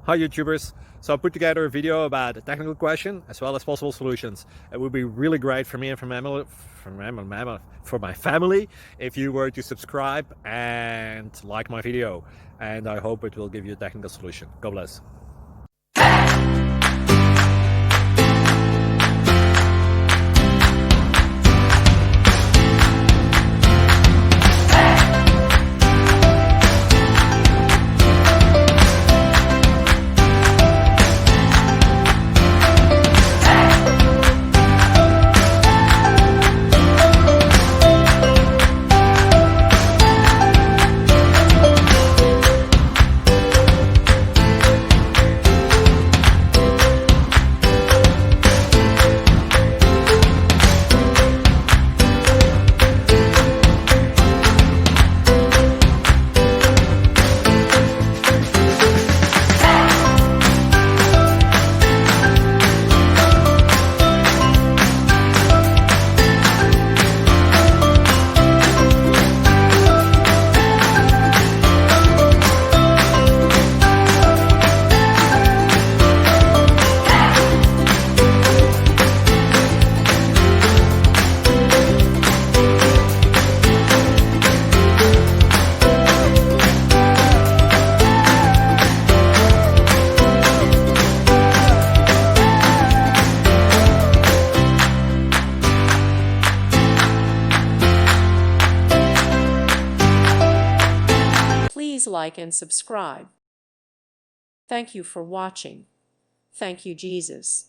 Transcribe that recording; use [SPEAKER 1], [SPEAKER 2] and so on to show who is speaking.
[SPEAKER 1] Hi YouTubers! So I put together a video about a technical question as well as possible solutions. It would be really great for me and for my family if you were to subscribe and like my video, and I hope it will give you a technical solution. God bless.
[SPEAKER 2] Please like and subscribe. Thank you for watching. Thank you, Jesus.